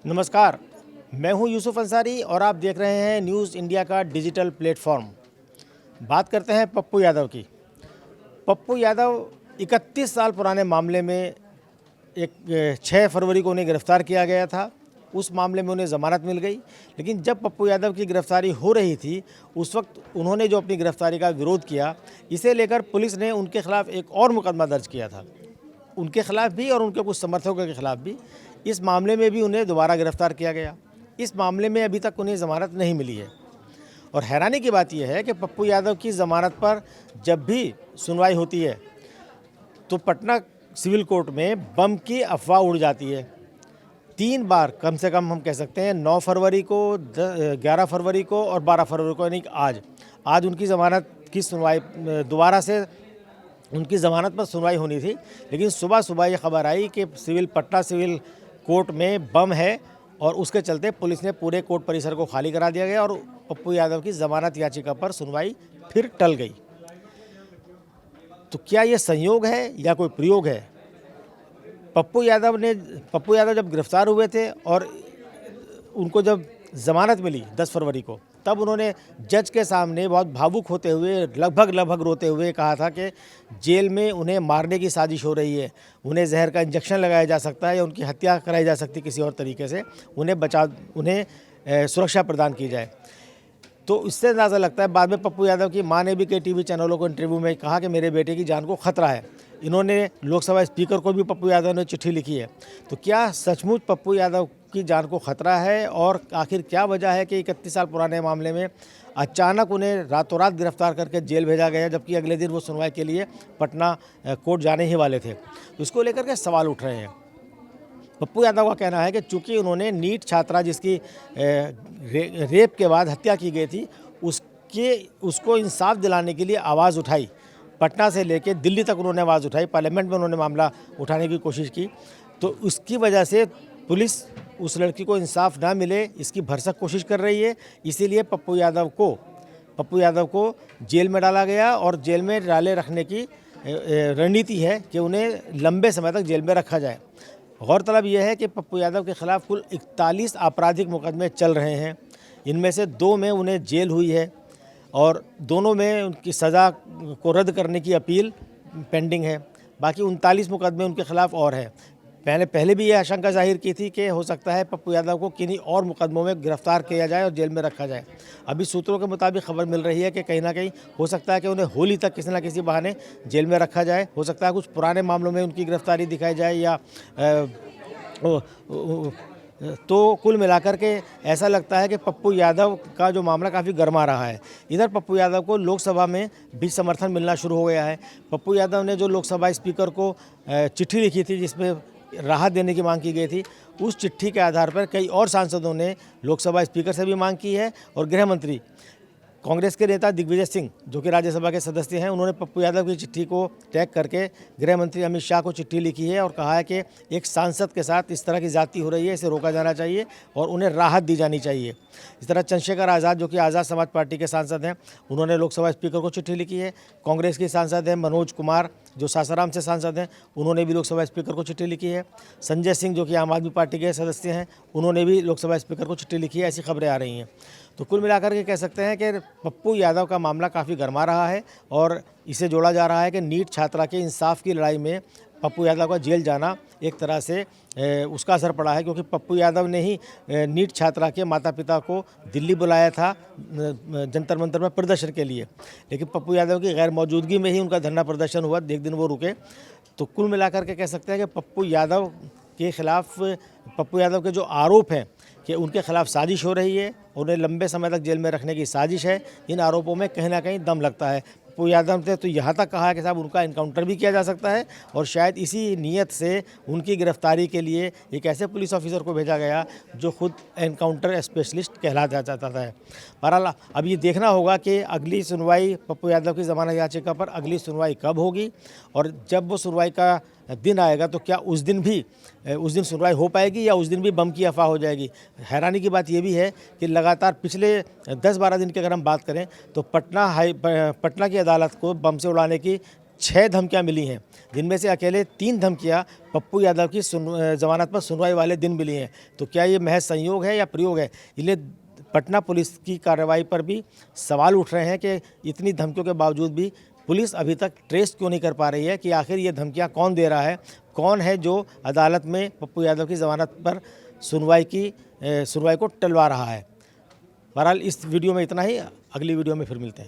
नमस्कार, मैं हूं यूसुफ अंसारी और आप देख रहे हैं न्यूज़ इंडिया का डिजिटल प्लेटफॉर्म। बात करते हैं पप्पू यादव की। पप्पू यादव 31 साल पुराने मामले में 6 फरवरी को उन्हें गिरफ्तार किया गया था। उस मामले में उन्हें ज़मानत मिल गई, लेकिन जब पप्पू यादव की गिरफ्तारी हो रही थी उस वक्त उन्होंने जो अपनी गिरफ्तारी का विरोध किया, इसे लेकर पुलिस ने उनके खिलाफ एक और मुकदमा दर्ज किया था। उनके खिलाफ भी और उनके कुछ समर्थकों के खिलाफ भी। इस मामले में भी उन्हें दोबारा गिरफ्तार किया गया। इस मामले में अभी तक उन्हें ज़मानत नहीं मिली है। और हैरानी की बात यह है कि पप्पू यादव की ज़मानत पर जब भी सुनवाई होती है तो पटना सिविल कोर्ट में बम की अफवाह उड़ जाती है। 3 बार कम से कम हम कह सकते हैं, 9 फरवरी को, 11 फरवरी को और 12 फरवरी को, यानी आज उनकी ज़मानत की सुनवाई दोबारा से उनकी ज़मानत पर सुनवाई होनी थी। लेकिन सुबह सुबह ये खबर आई कि पटना सिविल कोर्ट में बम है और उसके चलते पुलिस ने पूरे कोर्ट परिसर को खाली करा दिया गया और पप्पू यादव की ज़मानत याचिका पर सुनवाई फिर टल गई। तो क्या ये संयोग है या कोई प्रयोग है? पप्पू यादव जब गिरफ्तार हुए थे और उनको जब ज़मानत मिली 10 फरवरी को, तब उन्होंने जज के सामने बहुत भावुक होते हुए, लगभग रोते हुए कहा था कि जेल में उन्हें मारने की साजिश हो रही है, उन्हें जहर का इंजेक्शन लगाया जा सकता है या उनकी हत्या कराई जा सकती है किसी और तरीके से, उन्हें सुरक्षा प्रदान की जाए। तो इससे अंदाज़ा लगता है, बाद में पप्पू यादव की मां ने भी कई टीवी चैनलों को इंटरव्यू में कहा कि मेरे बेटे की जान को खतरा है। इन्होंने लोकसभा स्पीकर को भी पप्पू यादव ने चिट्ठी लिखी है। तो क्या सचमुच पप्पू यादव की जान को खतरा है? और आखिर क्या वजह है कि 31 साल पुराने मामले में अचानक उन्हें रातों रात गिरफ्तार करके जेल भेजा गया, जबकि अगले दिन वो सुनवाई के लिए पटना कोर्ट जाने ही वाले थे? तो इसको लेकर के सवाल उठ रहे हैं। पप्पू यादव का कहना है कि चूंकि उन्होंने नीट छात्रा जिसकी रेप के बाद हत्या की गई थी उसको इंसाफ दिलाने के लिए आवाज़ उठाई। पटना से लेकर दिल्ली तक उन्होंने आवाज़ उठाई, पार्लियामेंट में उन्होंने मामला उठाने की कोशिश की। तो उसकी वजह से पुलिस उस लड़की को इंसाफ ना मिले इसकी भरसक कोशिश कर रही है। इसीलिए पप्पू यादव को जेल में डाला गया और जेल में डाले रखने की रणनीति है कि उन्हें लंबे समय तक जेल में रखा जाए। गौरतलब यह है कि पप्पू यादव के खिलाफ कुल 41 आपराधिक मुकदमे चल रहे हैं। इनमें से 2 में उन्हें जेल हुई है और दोनों में उनकी सज़ा को रद्द करने की अपील पेंडिंग है। बाकी 39 मुकदमे उनके खिलाफ और हैं। पहले भी यह आशंका जाहिर की थी कि हो सकता है पप्पू यादव को किन्हीं और मुकदमों में गिरफ्तार किया जाए और जेल में रखा जाए। अभी सूत्रों के मुताबिक खबर मिल रही है कि कहीं ना कहीं हो सकता है कि उन्हें होली तक किसी न किसी बहाने जेल में रखा जाए। हो सकता है कुछ पुराने मामलों में उनकी गिरफ्तारी दिखाई जाए या तो कुल मिलाकर के ऐसा लगता है कि पप्पू यादव का जो मामला काफ़ी गर्मा रहा है। इधर पप्पू यादव को लोकसभा में भी समर्थन मिलना शुरू हो गया है। पप्पू यादव ने जो लोकसभा स्पीकर को चिट्ठी लिखी थी जिसमें राहत देने की मांग की गई थी, उस चिट्ठी के आधार पर कई और सांसदों ने लोकसभा स्पीकर से भी मांग की है। और गृह मंत्री कांग्रेस के नेता दिग्विजय सिंह, जो कि राज्यसभा के सदस्य हैं, उन्होंने पप्पू यादव की चिट्ठी को टैग करके गृह मंत्री अमित शाह को चिट्ठी लिखी है और कहा है कि एक सांसद के साथ इस तरह की ज्यादती हो रही है, इसे रोका जाना चाहिए और उन्हें राहत दी जानी चाहिए। इस तरह चंद्रशेखर आज़ाद, जो कि आज़ाद समाज पार्टी के सांसद हैं, उन्होंने लोकसभा स्पीकर को चिट्ठी लिखी है। कांग्रेस के सांसद हैं मनोज कुमार, जो सासाराम से सांसद हैं, उन्होंने भी लोकसभा स्पीकर को चिट्ठी लिखी है। संजय सिंह, जो कि आम आदमी पार्टी के सदस्य हैं, उन्होंने भी लोकसभा स्पीकर को चिट्ठी लिखी है। ऐसी खबरें आ रही हैं। तो कुल मिलाकर के कह सकते हैं कि पप्पू यादव का मामला काफ़ी गर्मा रहा है और इसे जोड़ा जा रहा है कि नीट छात्रा के इंसाफ की लड़ाई में पप्पू यादव का जेल जाना एक तरह से उसका असर पड़ा है, क्योंकि पप्पू यादव ने ही नीट छात्रा के माता पिता को दिल्ली बुलाया था जंतर मंतर में प्रदर्शन के लिए, लेकिन पप्पू यादव की गैर मौजूदगी में ही उनका धरना प्रदर्शन हुआ, एक दिन वो रुके। तो कुल मिलाकर के कह सकते हैं कि पप्पू यादव के जो आरोप हैं कि उनके खिलाफ साजिश हो रही है, उन्हें लंबे समय तक जेल में रखने की साजिश है, इन आरोपों में कहीं ना कहीं दम लगता है। पप्पू यादव ने तो यहाँ तक कहा है कि साहब उनका इनकाउंटर भी किया जा सकता है और शायद इसी नीयत से उनकी गिरफ्तारी के लिए एक ऐसे पुलिस ऑफिसर को भेजा गया जो खुद एनकाउंटर स्पेशलिस्ट कहलाया जाता है। बहरहाल अब ये देखना होगा कि अगली सुनवाई पप्पू यादव की ज़मानत याचिका पर अगली सुनवाई कब होगी और जब वो सुनवाई का दिन आएगा तो क्या उस दिन सुनवाई हो पाएगी या उस दिन भी बम की अफवाह हो जाएगी। हैरानी की बात यह भी है कि लगातार पिछले 10-12 दिन की अगर हम बात करें तो पटना की अदालत को बम से उड़ाने की 6 धमकियां मिली हैं, जिनमें से अकेले 3 धमकियां पप्पू यादव की जमानत पर सुनवाई वाले दिन मिली हैं। तो क्या ये महज संयोग है या प्रयोग है? इसलिए पटना पुलिस की कार्रवाई पर भी सवाल उठ रहे हैं कि इतनी धमकियों के बावजूद भी पुलिस अभी तक ट्रेस क्यों नहीं कर पा रही है कि आखिर ये धमकियां कौन दे रहा है, कौन है जो अदालत में पप्पू यादव की ज़मानत पर सुनवाई को टलवा रहा है। बहरहाल इस वीडियो में इतना ही, अगली वीडियो में फिर मिलते हैं।